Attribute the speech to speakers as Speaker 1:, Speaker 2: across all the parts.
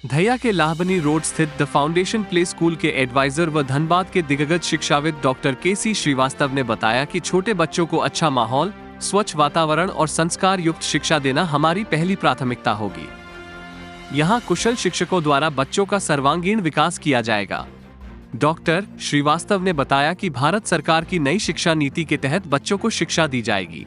Speaker 1: धैया के लाहबनी रोड स्थित the foundation play school के एडवाइजर व धनबाद के दिग्गज शिक्षाविद डॉक्टर के.सी. श्रीवास्तव ने बताया कि छोटे बच्चों को अच्छा माहौल, स्वच्छ वातावरण और संस्कार युक्त शिक्षा देना हमारी पहली प्राथमिकता होगी। यहाँ कुशल शिक्षकों द्वारा बच्चों का सर्वांगीण विकास किया जाएगा। डॉक्टर श्रीवास्तव ने बताया कि भारत सरकार की नई शिक्षा नीति के तहत बच्चों को शिक्षा दी जाएगी।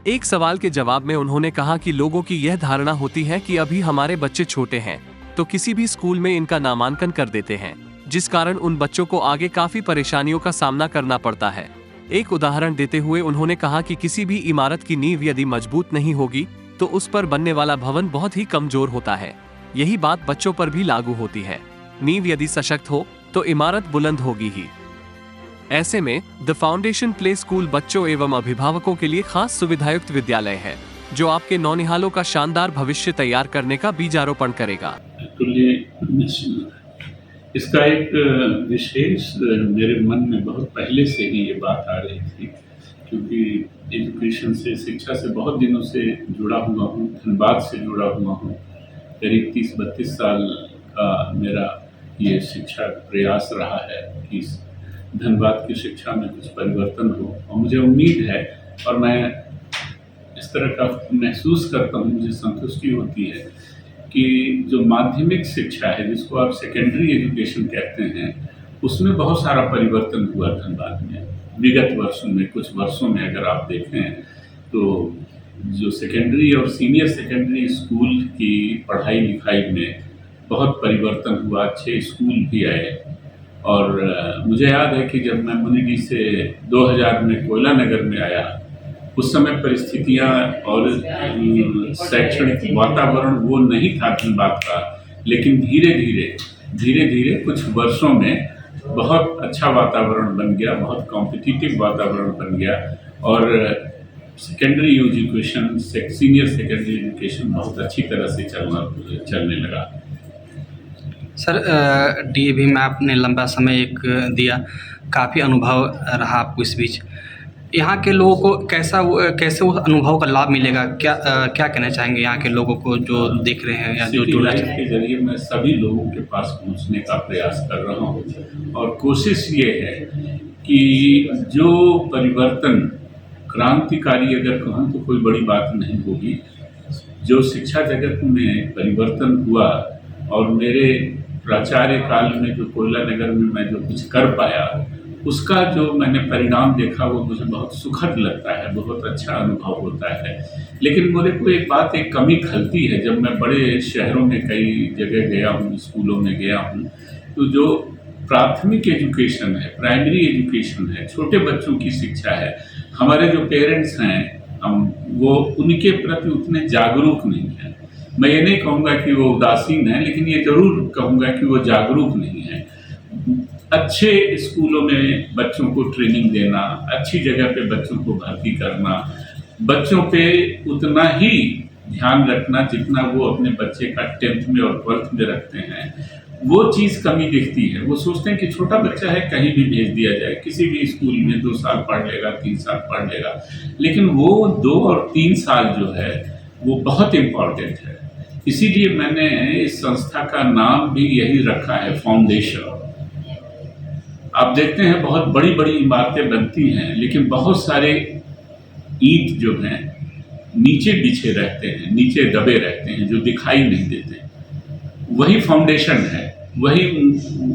Speaker 1: एक सवाल के जवाब में उन्होंने कहा कि लोगों की यह धारणा होती है कि अभी हमारे बच्चे छोटे हैं तो किसी भी स्कूल में इनका नामांकन कर देते हैं, जिस कारण उन बच्चों को आगे काफी परेशानियों का सामना करना पड़ता है। एक उदाहरण देते हुए उन्होंने कहा कि किसी भी इमारत की नींव यदि मजबूत नहीं होगी तो उस पर बनने वाला भवन बहुत ही कमजोर होता है। यही बात बच्चों पर भी लागू होती है। नींव यदि सशक्त हो तो इमारत बुलंद होगी ही। ऐसे में द फाउंडेशन प्ले स्कूल बच्चों एवं अभिभावकों के लिए खास सुविधायुक्त विद्यालय है, जो आपके नौनिहालों का शानदार भविष्य तैयार करने का बीजारोपण करेगा।
Speaker 2: इसका एक विशेष मेरे मन में बहुत पहले से ही ये बात आ रही थी, क्योंकि एजुकेशन से, शिक्षा से बहुत दिनों से जुड़ा हुआ हूँ, धनबाद से जुड़ा हुआ हूँ। करीब 30-32 साल का मेरा ये शिक्षा प्रयास रहा है कि धनबाद की शिक्षा में कुछ परिवर्तन हो, और मुझे उम्मीद है और मैं इस तरह का महसूस करता हूँ, मुझे संतुष्टि होती है कि जो माध्यमिक शिक्षा है, जिसको आप सेकेंडरी एजुकेशन कहते हैं, उसमें बहुत सारा परिवर्तन हुआ धनबाद में विगत वर्षों में। कुछ वर्षों में अगर आप देखें तो जो सेकेंडरी और सीनियर सेकेंडरी स्कूल की पढ़ाई लिखाई में बहुत परिवर्तन हुआ, अच्छे स्कूल भी आए। और मुझे याद है कि जब मैं मुनिडी से 2000 में कोयला नगर में आया, उस समय परिस्थितियां और शैक्षणिक वातावरण वो नहीं था धनबाद का, लेकिन धीरे धीरे कुछ वर्षों में बहुत अच्छा वातावरण बन गया, बहुत कॉम्पिटिटिव वातावरण बन गया, और secondary education, senior secondary education बहुत अच्छी तरह से चलने लगा।
Speaker 3: सर, डीएवी में आपने लंबा समय एक दिया, काफ़ी अनुभव रहा आपको इस बीच। यहाँ के लोगों को कैसे उस अनुभव का लाभ मिलेगा? क्या कहना चाहेंगे यहाँ के लोगों को जो देख रहे हैं या जो जुड़ना चाहते हैं?
Speaker 2: के जरिए मैं सभी लोगों के पास पहुँचने का प्रयास कर रहा हूँ, और कोशिश ये है कि जो परिवर्तन क्रांतिकारी, अगर कहूँ तो कोई बड़ी बात नहीं होगी, जो शिक्षा जगत में परिवर्तन हुआ और मेरे प्राचार्य काल में जो कोयला नगर में मैं जो कुछ कर पाया, उसका जो मैंने परिणाम देखा वो मुझे बहुत सुखद लगता है, बहुत अच्छा अनुभव होता है। लेकिन मेरे को एक कमी खलती है। जब मैं बड़े शहरों में कई जगह गया हूँ, स्कूलों में गया हूँ, तो जो प्राथमिक एजुकेशन है, प्राइमरी एजुकेशन है, छोटे बच्चों की शिक्षा है, हमारे जो पेरेंट्स हैं वो उनके प्रति उतने जागरूक नहीं हैं। मैं ये नहीं कहूँगा कि वो उदासीन है, लेकिन ये जरूर कहूँगा कि वो जागरूक नहीं है। अच्छे स्कूलों में बच्चों को ट्रेनिंग देना, अच्छी जगह पे बच्चों को भर्ती करना, बच्चों पे उतना ही ध्यान रखना जितना वो अपने बच्चे का 10th में और 12th में रखते हैं, वो चीज़ कमी दिखती है। वो सोचते हैं कि छोटा बच्चा है, कहीं भी भेज दिया जाए, किसी भी स्कूल में 2 साल पढ़ लेगा, 3 साल पढ़ लेगा। लेकिन वो 2 और 3 साल जो है वो बहुत इम्पॉर्टेंट है। इसीलिए मैंने इस संस्था का नाम भी यही रखा है, फाउंडेशन। आप देखते हैं बहुत बड़ी बड़ी इमारतें बनती हैं, लेकिन बहुत सारे ईंट जो हैं नीचे बिछे रहते हैं, नीचे दबे रहते हैं, जो दिखाई नहीं देते। वही फाउंडेशन है, वही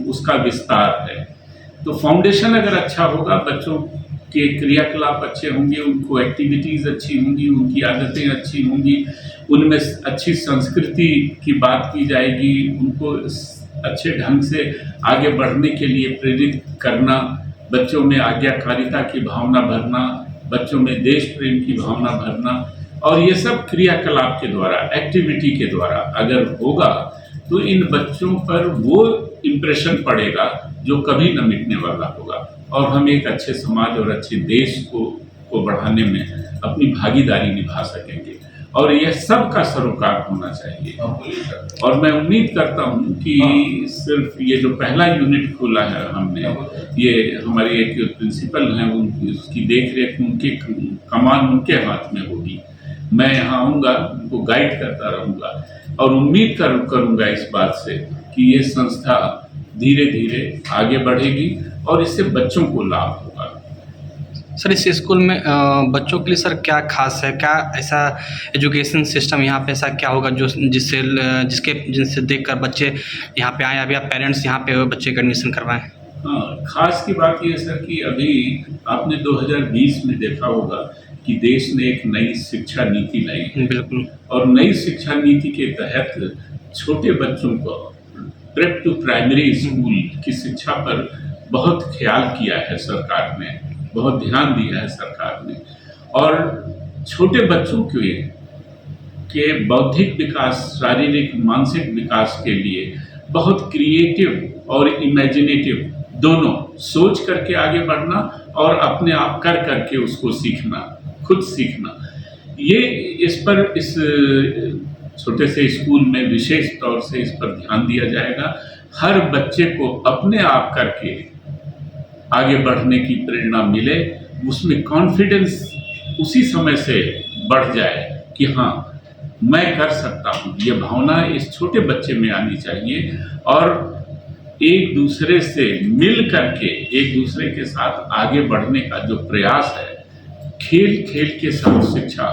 Speaker 2: उसका विस्तार है। तो फाउंडेशन अगर अच्छा होगा, बच्चों के क्रियाकलाप अच्छे होंगे, उनको एक्टिविटीज़ अच्छी होंगी, उनकी आदतें अच्छी होंगी, उनमें अच्छी संस्कृति की बात की जाएगी, उनको अच्छे ढंग से आगे बढ़ने के लिए प्रेरित करना, बच्चों में आज्ञाकारिता की भावना भरना, बच्चों में देश प्रेम की भावना भरना, और ये सब क्रियाकलाप के द्वारा, एक्टिविटी के द्वारा अगर होगा तो इन बच्चों पर वो इम्प्रेशन पड़ेगा जो कभी न मिटने वाला होगा, और हम एक अच्छे समाज और अच्छे देश को बढ़ाने में अपनी भागीदारी निभा सकेंगे। और यह सबका सरोकार होना चाहिए। और मैं उम्मीद करता हूं कि सिर्फ ये जो पहला यूनिट खोला है हमने, ये हमारी एक प्रिंसिपल हैं, उसकी देख रेख, उनके कमान उनके हाथ में होगी। मैं यहाँ आऊँगा, उनको गाइड करता रहूँगा, और उम्मीद करूंगा इस बात से कि ये संस्था धीरे धीरे आगे बढ़ेगी और इससे बच्चों को लाभ होगा।
Speaker 3: सर इस स्कूल में बच्चों के लिए सर क्या खास है, क्या ऐसा एजुकेशन सिस्टम यहाँ पे ऐसा क्या होगा जो जिनसे देखकर बच्चे यहाँ पे आए, अभी आप पेरेंट्स यहाँ पे बच्चे का एडमिशन करवाएं?
Speaker 2: हाँ, खास की बात यह है सर कि अभी आपने 2020 में देखा होगा कि देश ने एक नई शिक्षा नीति लाई।
Speaker 3: बिल्कुल।
Speaker 2: और नई शिक्षा नीति के तहत छोटे बच्चों को प्रेप टू प्राइमरी स्कूल की शिक्षा पर बहुत ख्याल किया है सरकार ने, बहुत ध्यान दिया है सरकार ने। और छोटे बच्चों के बौद्धिक विकास, शारीरिक मानसिक विकास के लिए बहुत क्रिएटिव और इमेजिनेटिव दोनों सोच करके आगे बढ़ना और अपने आप कर करके उसको सीखना, खुद सीखना, ये इस छोटे से स्कूल में विशेष तौर से इस पर ध्यान दिया जाएगा। हर बच्चे को अपने आप करके आगे बढ़ने की प्रेरणा मिले, उसमें कॉन्फिडेंस उसी समय से बढ़ जाए कि हाँ मैं कर सकता हूँ, ये भावना इस छोटे बच्चे में आनी चाहिए। और एक दूसरे से मिल करके एक दूसरे के साथ आगे बढ़ने का जो प्रयास है, खेल खेल के साथ शिक्षा,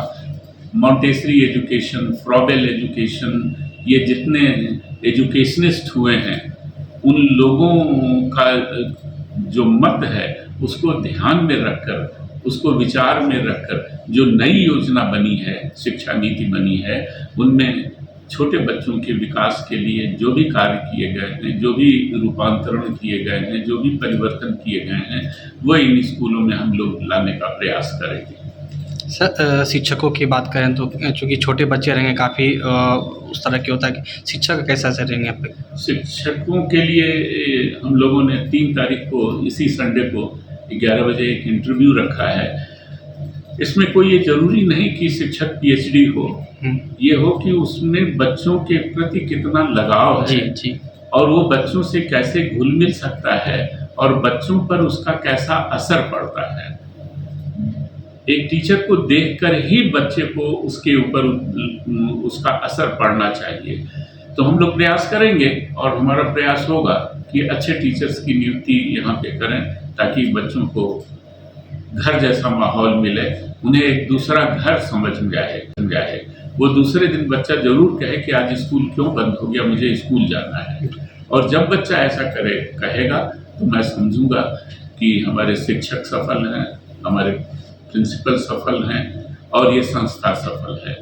Speaker 2: मॉन्टेसरी एजुकेशन, फ्रॉबेल एजुकेशन, ये जितने एजुकेशनिस्ट हुए हैं उन लोगों का जो मत है उसको ध्यान में रखकर, उसको विचार में रखकर जो नई योजना बनी है, शिक्षा नीति बनी है, उनमें छोटे बच्चों के विकास के लिए जो भी कार्य किए गए हैं, जो भी रूपांतरण किए गए हैं, जो भी परिवर्तन किए गए हैं, वो इन स्कूलों में हम लोग लाने का प्रयास करेंगे।
Speaker 3: सर शिक्षकों की बात करें तो चूँकि छोटे बच्चे रहेंगे, काफ़ी उस तरह के होता है कि शिक्षक कैसा असर रहेंगे यहाँ पे? शिक्षकों
Speaker 2: के लिए हम लोगों ने 3 तारीख को, इसी संडे को 11 बजे एक इंटरव्यू रखा है। इसमें कोई ये जरूरी नहीं कि शिक्षक पीएचडी हो, ये हो कि उसमें बच्चों के प्रति कितना लगाव है
Speaker 3: जी।
Speaker 2: और वो बच्चों से कैसे घुल मिल सकता है और बच्चों पर उसका कैसा असर पड़ता है। एक टीचर को देखकर ही बच्चे को उसके ऊपर उसका असर पड़ना चाहिए। तो हम लोग प्रयास करेंगे और हमारा प्रयास होगा कि अच्छे टीचर्स की नियुक्ति यहाँ पे करें ताकि बच्चों को घर जैसा माहौल मिले, उन्हें एक दूसरा घर समझ में आए। वो दूसरे दिन बच्चा जरूर कहे कि आज स्कूल क्यों बंद हो गया, मुझे स्कूल जाना है। और जब बच्चा ऐसा कहेगा तो मैं समझूंगा कि हमारे शिक्षक सफल हैं, हमारे प्रिंसिपल सफल हैं और ये संस्था सफल है।